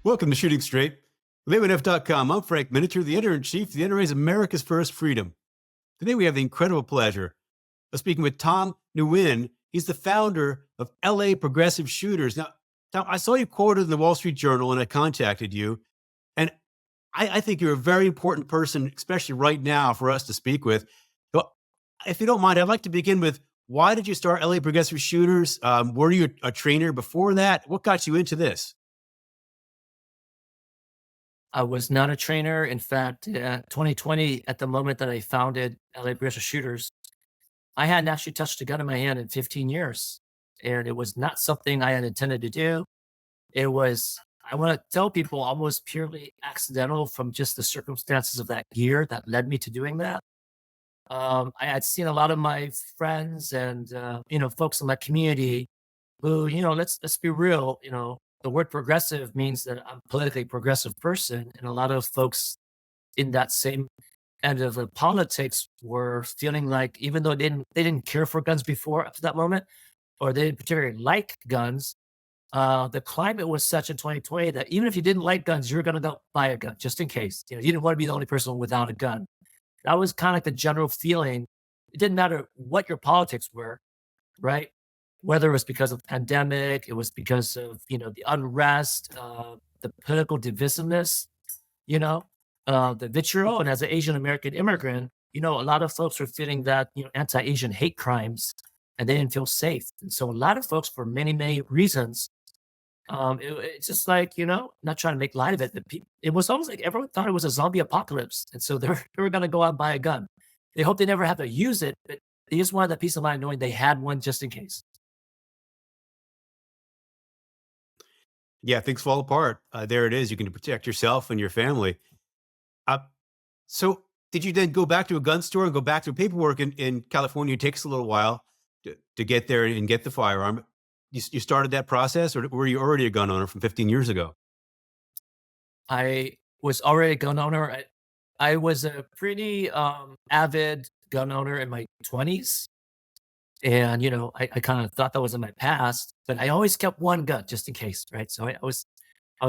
Welcome to Shooting Straight. LiveNF.com. I'm Frank Miniature, the editor-in-chief of the NRA's America's First Freedom. Today we have the incredible pleasure of speaking with Tom Nguyen. He's the founder of LA Progressive Shooters. Now, Tom, I saw you quoted in the Wall Street Journal and I contacted you. And I think you're a very important person, especially right now, for us to speak with. So, if you don't mind, I'd like to begin with, why did you start LA Progressive Shooters? Were you a trainer before that? What got you into this? I was not a trainer. In fact, 2020, at the moment that I founded LA Progressive Shooters, I hadn't actually touched a gun in my hand in 15 years. And it was not something I had intended to do. It was, I want to tell people, almost purely accidental from just the circumstances of that year that led me to doing that. I had seen a lot of my friends and, folks in my community who, let's be real, the word progressive means that I'm a politically progressive person. And a lot of folks in that same end of the politics were feeling like even though they didn't care for guns before up to that moment, or they didn't particularly like guns, the climate was such in 2020 that even if you didn't like guns, you were going to go buy a gun just in case. You didn't want to be the only person without a gun. That was kind of like the general feeling. It didn't matter what your politics were, right? Whether it was because of the pandemic, it was because of the unrest, the political divisiveness, you know, the vitriol. And as an Asian American immigrant, a lot of folks were feeling that anti-Asian hate crimes, and they didn't feel safe. And so a lot of folks, for many many reasons, it's just like not trying to make light of it, but it was almost like everyone thought it was a zombie apocalypse, and so they were going to go out and buy a gun. They hope they never have to use it, but they just wanted that peace of mind knowing they had one just in case. Yeah, things fall apart. There it is. You can protect yourself and your family. Uh, so, did you then go back to a gun store and go back to paperwork in California? It takes a little while to get there and get the firearm. You started that process, or were you already a gun owner from 15 years ago? I was already a gun owner. I was a pretty avid gun owner in my 20s. And, I kind of thought that was in my past, but I always kept one gun just in case, right? So I was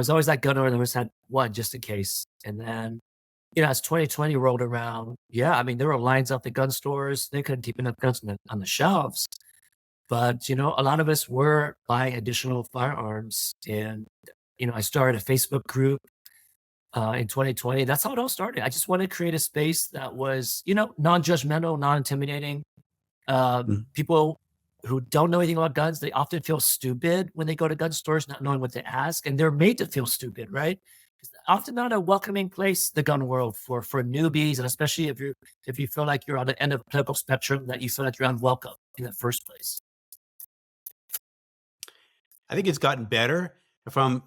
always that gun owner that always had one just in case. And then, as 2020 rolled around, yeah, I mean, there were lines out the gun stores. They couldn't keep enough guns on the shelves. But, a lot of us were buying additional firearms. And, I started a Facebook group in 2020. That's how it all started. I just wanted to create a space that was, non-judgmental, non-intimidating. Mm. People who don't know anything about guns, they often feel stupid when they go to gun stores, not knowing what to ask, and they're made to feel stupid, right? It's often not a welcoming place, the gun world, for newbies, and especially if you feel like you're on the end of the political spectrum, that you feel like you're unwelcome in the first place. I think it's gotten better from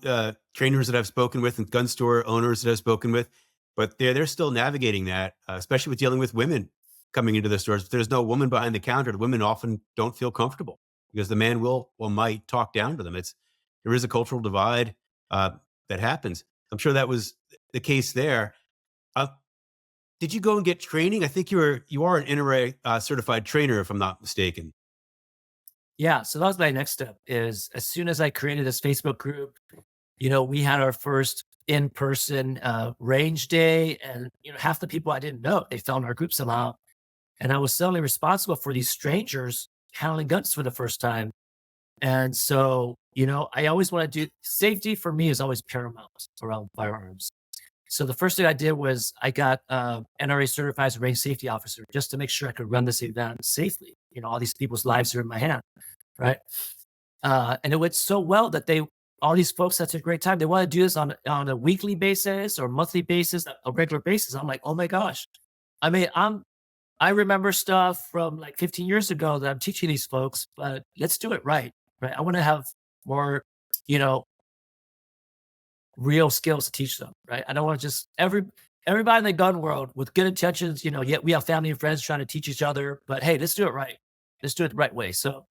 trainers that I've spoken with and gun store owners that I've spoken with, but they're still navigating that, especially with dealing with women coming into the stores. If there's no woman behind the counter, the women often don't feel comfortable because the man will or might talk down to them. There is a cultural divide uh, that happens. I'm sure that was the case there. Uh, did you go and get training? I think you are an NRA certified trainer, if I'm not mistaken. Yeah, so that was my next step. Is as soon as I created this Facebook group, we had our first in-person range day, and half the people I didn't know, they found our group somehow. And I was suddenly responsible for these strangers handling guns for the first time. And so, I always want to do safety for me is always paramount around firearms. So the first thing I did was I got NRA certified as a range safety officer just to make sure I could run this event safely. All these people's lives are in my hand, right? And it went so well that all these folks had such a great time. They want to do this on a weekly basis or monthly basis, a regular basis. I'm like, oh my gosh. I mean, I remember stuff from like 15 years ago that I'm teaching these folks, but let's do it right. Right. I want to have more, you know, real skills to teach them. Right. I don't want to just everybody in the gun world with good intentions, yet we have family and friends trying to teach each other. But hey, let's do it right. Let's do it the right way. So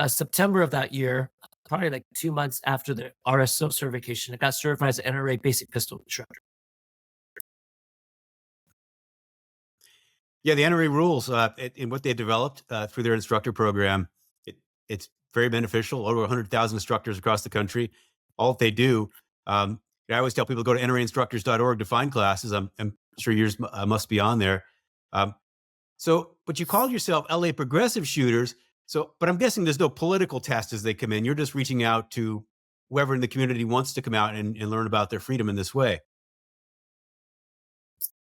September of that year, probably like 2 months after the RSO certification, I got certified as an NRA basic pistol instructor. Yeah, the NRA rules in what they developed through their instructor program, it's very beneficial. Over 100,000 instructors across the country. All that they do. I always tell people to go to nrainstructors.org to find classes. I'm sure yours must be on there. Um, so, but you called yourself LA Progressive Shooters. So, but I'm guessing there's no political test as they come in. You're just reaching out to whoever in the community wants to come out and learn about their freedom in this way.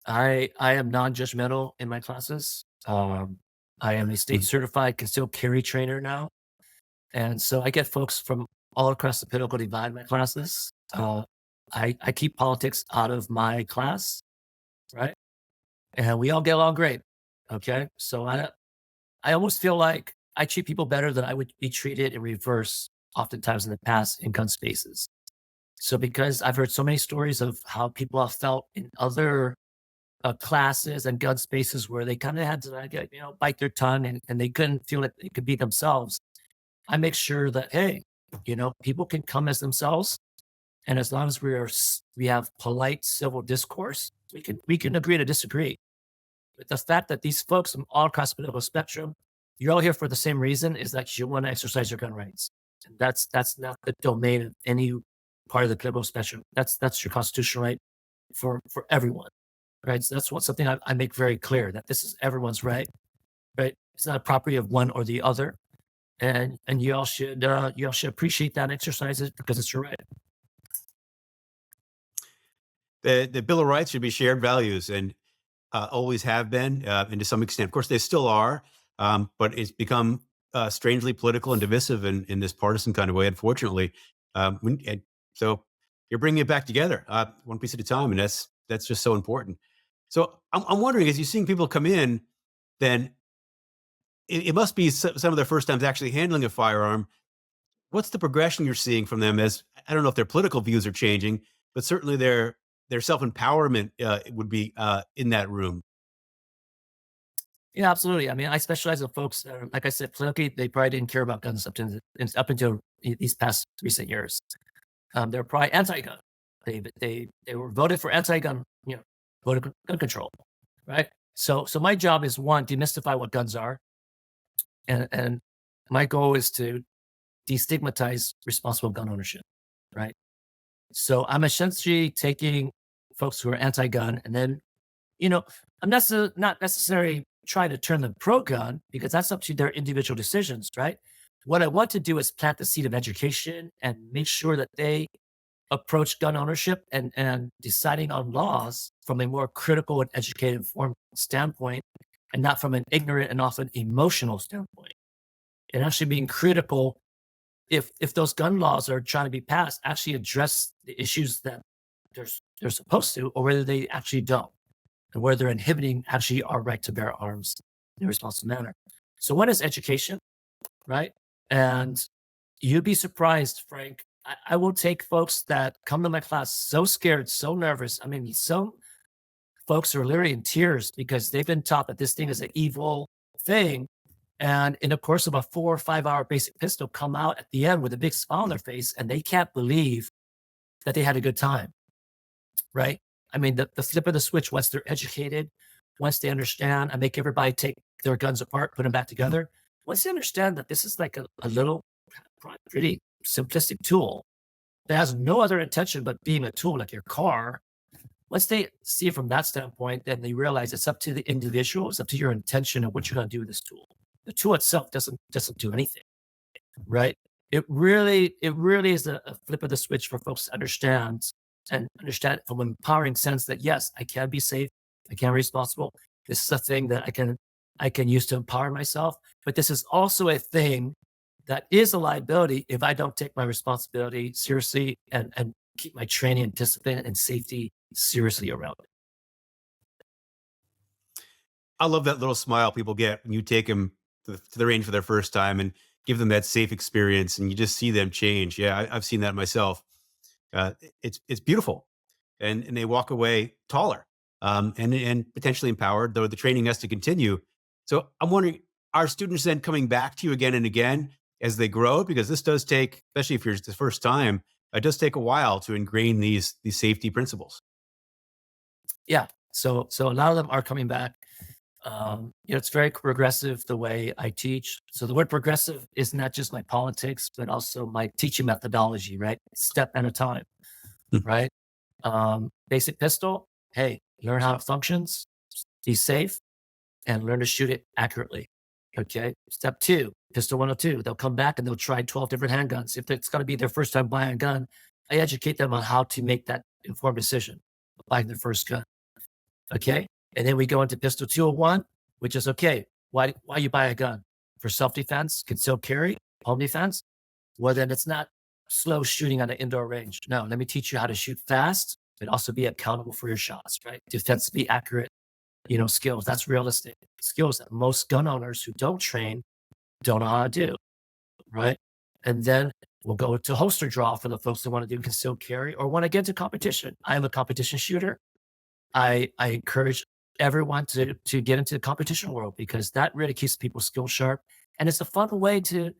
I am non-judgmental in my classes. I am a state Mhm. certified concealed carry trainer now, and so I get folks from all across the political divide in my classes. I keep politics out of my class, right? And we all get along great. Okay, so I almost feel like I treat people better than I would be treated in reverse, oftentimes in the past in gun spaces. So because I've heard so many stories of how people have felt in other classes and gun spaces where they kind of had to like, bite their tongue and they couldn't feel like they could be themselves. I make sure that, hey, people can come as themselves. And as long as we have polite civil discourse, we can agree to disagree. But the fact that these folks from all across the political spectrum, you're all here for the same reason, is that you want to exercise your gun rights. And that's not the domain of any part of the political spectrum. That's your constitutional right for everyone. Right. So that's something I make very clear, that this is everyone's right. Right. It's not a property of one or the other. And you all should appreciate that and exercise it because it's your right. The Bill of Rights should be shared values and always have been, and to some extent, of course, they still are, but it's become strangely political and divisive in this partisan kind of way, unfortunately. And so you're bringing it back together, one piece at a time, and that's just so important. So I'm wondering, as you're seeing people come in, then it must be some of their first times actually handling a firearm. What's the progression you're seeing from them? As I don't know if their political views are changing, but certainly their self empowerment would be in that room. Yeah, absolutely. I mean, I specialize in folks that are, like I said, politically, they probably didn't care about guns up until these past recent years. They're probably anti-gun. They were voted for anti-gun, voted gun control, right? So my job is, one, demystify what guns are, and my goal is to destigmatize responsible gun ownership, right? So I'm essentially taking folks who are anti-gun, and then, you know, I'm not necessarily trying to turn them pro-gun, because that's up to their individual decisions, right? What I want to do is plant the seed of education and make sure that they approach gun ownership and deciding on laws from a more critical and educated informed standpoint, and not from an ignorant and often emotional standpoint. And actually being critical, if those gun laws are trying to be passed, actually address the issues that they're supposed to, or whether they actually don't, and where they're inhibiting actually our right to bear arms in a responsible manner. So one is education, right? And you'd be surprised, Frank. I will take folks that come to my class so scared, so nervous. I mean, some folks are literally in tears because they've been taught that this thing is an evil thing. And in the course of a 4 or 5 hour basic pistol, come out at the end with a big smile on their face, and they can't believe that they had a good time, right? I mean, the flip of the switch, once they're educated, once they understand, I make everybody take their guns apart, put them back together. Once they understand that this is like a little, pretty simplistic tool that has no other intention but being a tool like your car, once they see it from that standpoint, then they realize it's up to the individual, it's up to your intention of what you're going to do with this tool. The tool itself doesn't do anything, right? It really is a flip of the switch for folks to understand, and understand from an empowering sense that, yes, I can be safe, I can be responsible. This is a thing that I can use to empower myself, but this is also a thing that is a liability if I don't take my responsibility seriously, and keep my training and discipline and safety seriously around it. I love that little smile people get when you take them to the range for their first time and give them that safe experience, and you just see them change. Yeah, I've seen that myself. It's beautiful, and they walk away taller, and potentially empowered. Though the training has to continue. So I'm wondering, are students then coming back to you again and again as they grow? Because this does take, especially if you're the first time, it does take a while to ingrain these safety principles. Yeah. So a lot of them are coming back. It's very progressive the way I teach. So the word progressive is not just my politics, but also my teaching methodology, right? Step at a time, Hmm. right? Basic pistol, hey, learn how it functions, be safe, and learn to shoot it accurately. Okay. Step two, pistol 102. They'll come back and they'll try 12 different handguns. If it's going to be their first time buying a gun, I educate them on how to make that informed decision of buying their first gun. Okay. And then we go into pistol 201, which is okay. Why you buy a gun? For self defense, concealed carry, home defense? Well, then it's not slow shooting on an indoor range. No, let me teach you how to shoot fast, but also be accountable for your shots, right? Defensively accurate, skills. That's realistic skills that most gun owners who don't train don't know how to do, right? And then we'll go to holster draw for the folks that want to do concealed carry or want to get into competition. I am a competition shooter. I encourage everyone to get into the competition world because that really keeps people skill sharp. And it's a fun way to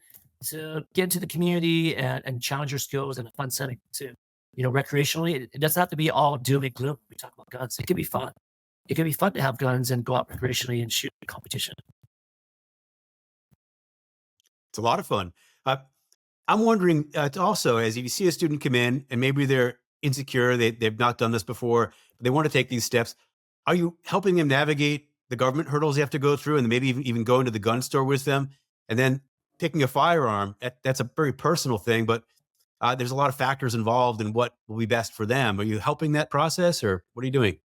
get into the community and challenge your skills in a fun setting too. Recreationally, it doesn't have to be all doom and gloom. When we talk about guns. It can be fun. It can be fun to have guns and go out recreationally and shoot in competition. It's a lot of fun. Uh, I'm wondering also, as you see a student come in and maybe they're insecure, they've not done this before, but they want to take these steps. Are you helping them navigate the government hurdles they have to go through and maybe even go into the gun store with them? And then picking a firearm, that's a very personal thing, but there's a lot of factors involved in what will be best for them. Are you helping that process or what are you doing?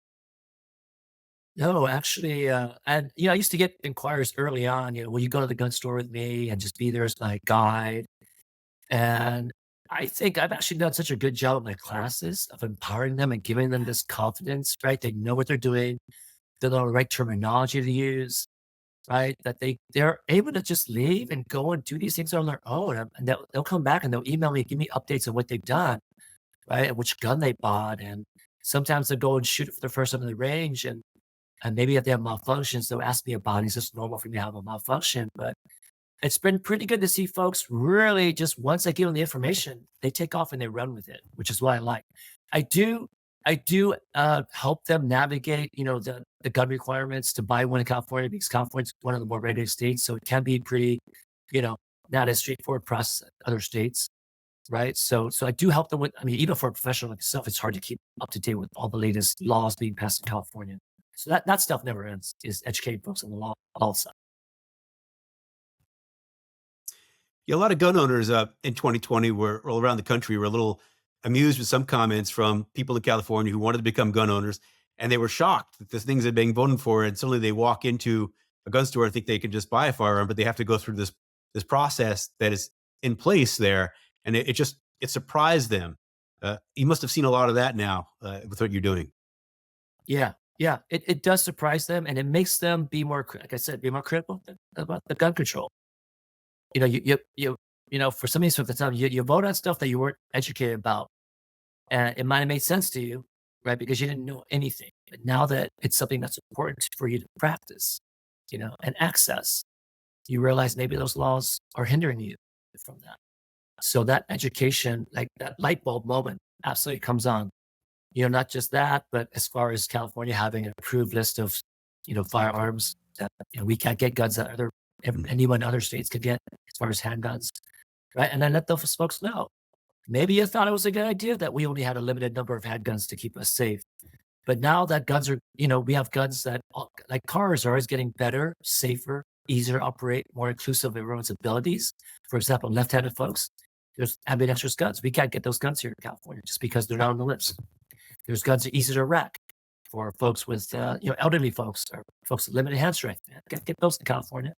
No, actually, and I used to get inquiries early on. Will you go to the gun store with me and just be there as my guide? And I think I've actually done such a good job in my classes of empowering them and giving them this confidence, right? They know what they're doing. They know the right terminology to use, right? That they're able to just leave and go and do these things on their own. And they'll come back and they'll email me, give me updates on what they've done, right? And which gun they bought. And sometimes they'll go and shoot it for the first time in the range. And maybe if they have malfunctions, they'll ask me about it. It's just normal for me to have a malfunction. But it's been pretty good to see folks really just once I give them the information, they take off and they run with it, which is what I like. I do, I do help them navigate, the gun requirements to buy one in California because California is one of the more regulated states, so it can be pretty, you know, not as straightforward process as other states, right? So I do help them with. I mean, even for a professional like myself, it's hard to keep up to date with all the latest laws being passed in California. So that stuff never ends. Is educating folks on the law also. Yeah, a lot of gun owners in 2020 were all around the country were a little amused with some comments from people in California who wanted to become gun owners, and they were shocked that the things are being voted for, and suddenly they walk into a gun store and think they can just buy a firearm, but they have to go through this process that is in place there, and it just it surprised them. You must have seen a lot of that now with what you're doing. Yeah, yeah, it does surprise them, and it makes them be more, like I said, be more critical about the gun control. You know, for some of these folks at the time, you vote on stuff that you weren't educated about, and it might have made sense to you, right? Because you didn't know anything. But now that it's something that's important for you to practice, and access, you realize maybe those laws are hindering you from that. So that education, like that light bulb moment, absolutely comes on. Not just that, but as far as California having an approved list of, firearms that we can't get guns that anyone in other states could get as far as handguns, right? And then let those folks know. Maybe you thought it was a good idea that we only had a limited number of handguns to keep us safe. But now that guns are, we have guns that, like cars, are always getting better, safer, easier to operate, more inclusive of everyone's abilities. For example, left-handed folks, there's ambidextrous guns. We can't get those guns here in California just because they're not on the list. There's guns that are easier to rack for folks with, elderly folks or folks with limited hand strength. Can't get those in California.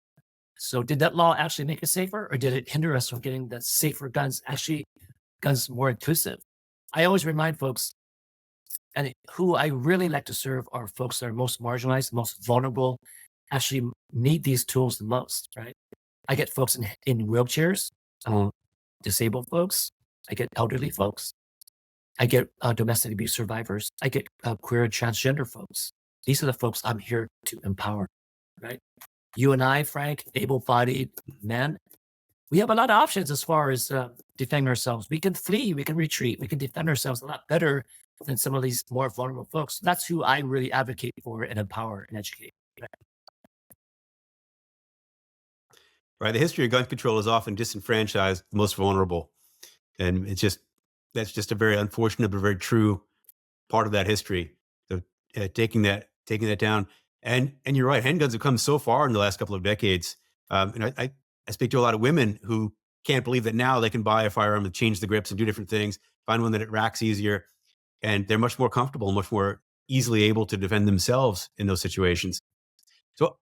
So did that law actually make it safer or did it hinder us from getting the safer guns, actually guns more inclusive? I always remind folks, and who I really like to serve are folks that are most marginalized, most vulnerable, actually need these tools the most, right? I get folks in wheelchairs, disabled folks. I get elderly folks. I get domestic abuse survivors. I get queer and transgender folks. These are the folks I'm here to empower, right? You and I, Frank, able-bodied men, we have a lot of options as far as defending ourselves. We can flee, we can retreat, we can defend ourselves a lot better than some of these more vulnerable folks. That's who I really advocate for and empower and educate. Right? Right, the history of gun control is often disenfranchised the most vulnerable, and it's just that's just a very unfortunate but very true part of that history, the, taking that down. And you're right, handguns have come so far in the last couple of decades. And I speak to a lot of women who can't believe that now they can buy a firearm and change the grips and do different things, find one that it racks easier, and they're much more comfortable, much more easily able to defend themselves in those situations. So,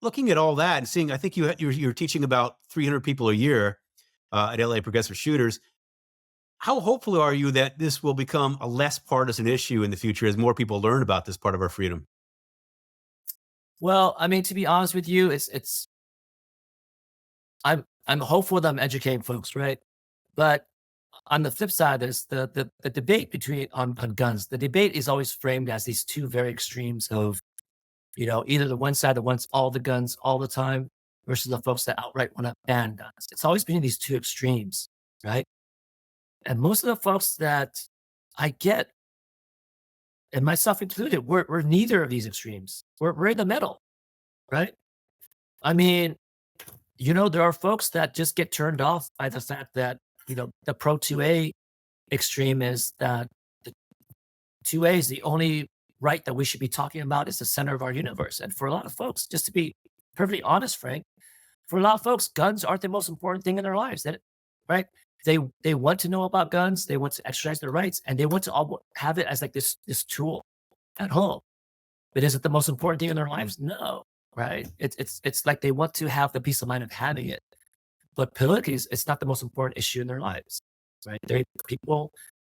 looking at all that and seeing, I think you're teaching about 300 people a year at LA Progressive Shooters. How hopeful are you that this will become a less partisan issue in the future as more people learn about this part of our freedom? Well, I mean, to be honest with you, it's I'm hopeful that I'm educating folks, right? But on the flip side, there's the debate between on guns. The debate is always framed as these two very extremes of, either the one side that wants all the guns all the time versus the folks that outright want to ban guns. It's always been these two extremes, right? And most of the folks that I get, and myself included, we're neither of these extremes. We're in the middle, right? I mean, there are folks that just get turned off by the fact that, the pro 2A extreme is that the 2A is the only right that we should be talking about is the center of our universe. And for a lot of folks, just to be perfectly honest, Frank, for a lot of folks, guns aren't the most important thing in their lives. Right? They want to know about guns, they want to exercise their rights, and they want to have it as like this tool at home. But is it the most important thing in their lives? No, right? It's like they want to have the peace of mind of having it, but politically, it's not the most important issue in their lives, right?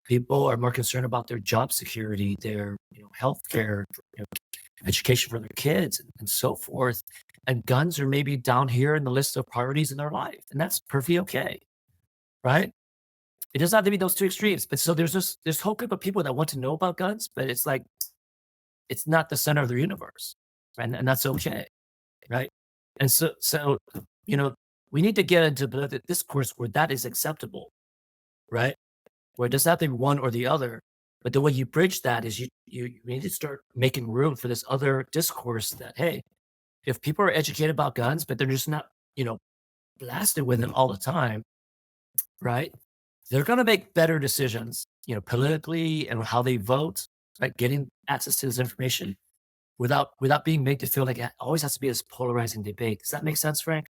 People are more concerned about their job security, their healthcare, education for their kids, and so forth. And guns are maybe down here in the list of priorities in their life, and that's perfectly okay, right? It doesn't have to be those two extremes. But so there's this whole group of people that want to know about guns, but it's like it's not the center of their universe, right? And that's okay, right? And so you know, we need to get into the discourse where that is acceptable, right? Where it doesn't have to be one or the other. But the way you bridge that is you need to start making room for this other discourse that, hey, if people are educated about guns, but they're just not, blasted with it all the time, right? They're gonna make better decisions, politically and how they vote, right? Getting access to this information without being made to feel like it always has to be this polarizing debate. Does that make sense, Frank?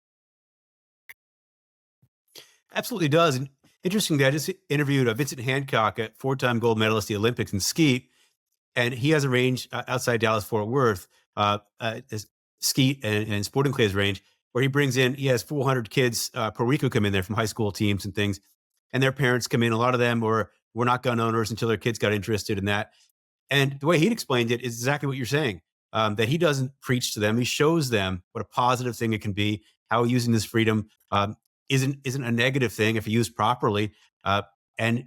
Absolutely does. And interesting that I just interviewed Vincent Hancock, a four-time gold medalist at the Olympics in skeet, and he has a range outside Dallas Fort Worth, this skeet and sporting clays range, where he has 400 kids per week who come in there from high school teams and things, and their parents come in. A lot of them were not gun owners until their kids got interested in that. And the way he'd explained it is exactly what you're saying. That he doesn't preach to them; he shows them what a positive thing it can be. How using this freedom isn't a negative thing if used properly. And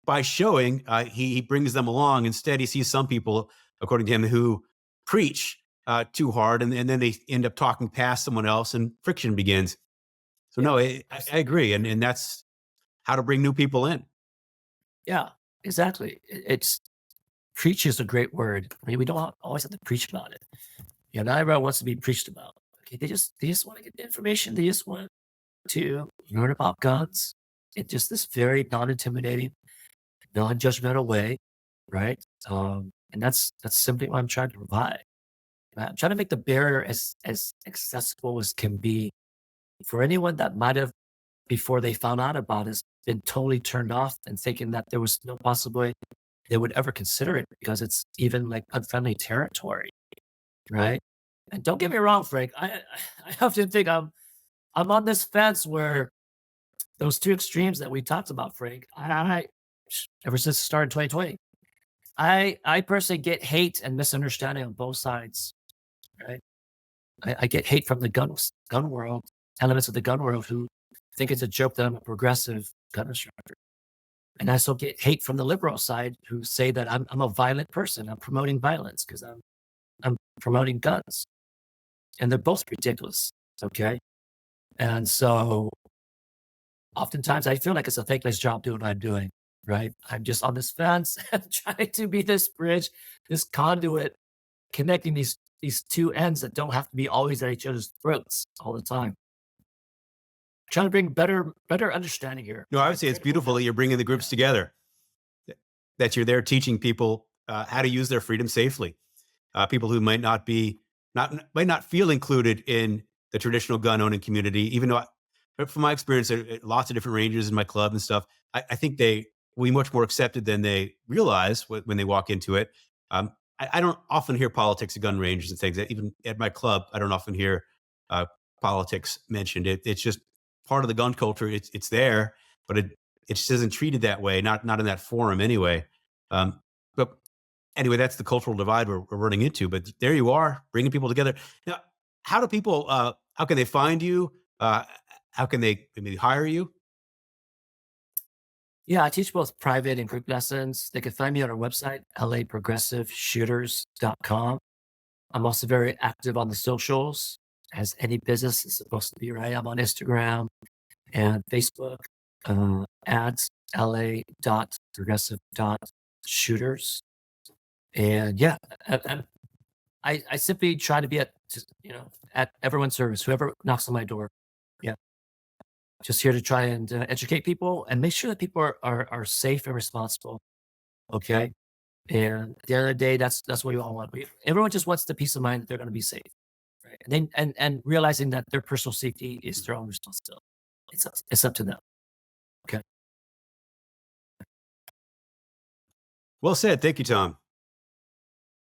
by showing, he brings them along. Instead, he sees some people, according to him, who preach too hard, and then they end up talking past someone else, and friction begins. So, Yeah, no, I absolutely. agree, and that's how to bring new people in. Yeah, exactly. It's preach is a great word. I mean, we don't always have to preach about it. Not everyone wants to be preached about. Okay, they just want to get the information. They just want to learn about guns in just this very non-intimidating, non-judgmental way, right? And that's simply what I'm trying to provide. I'm trying to make the barrier as accessible as can be for anyone that might have, before they found out about it, been totally turned off and thinking that there was no possible way they would ever consider it because it's even like unfriendly territory, right? And don't get me wrong, Frank. I often think I'm on this fence where those two extremes that we talked about, Frank. Ever since the start of 2020, I personally get hate and misunderstanding on both sides, right? I get hate from the gun world, elements of the gun world who think it's a joke that I'm a progressive gun instructor. And I also get hate from the liberal side who say that I'm a violent person. I'm promoting violence because I'm promoting guns. And they're both ridiculous. Okay. And so oftentimes I feel like it's a thankless job doing what I'm doing. Right. I'm just on this fence and trying to be this bridge, this conduit connecting these two ends that don't have to be always at each other's throats all the time. Trying to bring better understanding here. No, I would Right. say it's Critical beautiful that thinking. you're bringing the Yeah. groups together. That you're there teaching people how to use their freedom safely. People who might not feel included in the traditional gun owning community, even though, but from my experience, at lots of different ranges in my club and stuff, I think they will be much more accepted than they realize when they walk into it. I don't often hear politics at gun ranges and things. Even at my club, I don't often hear uh, politics mentioned. It's just part of the gun culture. It's there, but it just isn't treated that way. Not in that forum anyway. But anyway, that's the cultural divide we're running into. But there you are, bringing people together. Now, how do people? How can they find you? How can they maybe hire you? Yeah, I teach both private and group lessons. They can find me on our website, laprogressiveshooters.com. I'm also very active on the socials, as any business is supposed to be, right? I'm on Instagram and Facebook, ads, la.progressive.shooters. And yeah, I simply try to be at everyone's service, whoever knocks on my door. Yeah. Just here to try and educate people and make sure that people are safe and responsible. Okay. And at the end of the day, that's what we all want. Everyone just wants the peace of mind that they're going to be safe. Right. And realizing that their personal safety is their own responsibility. It's up to them. Okay. Well said. Thank you, Tom.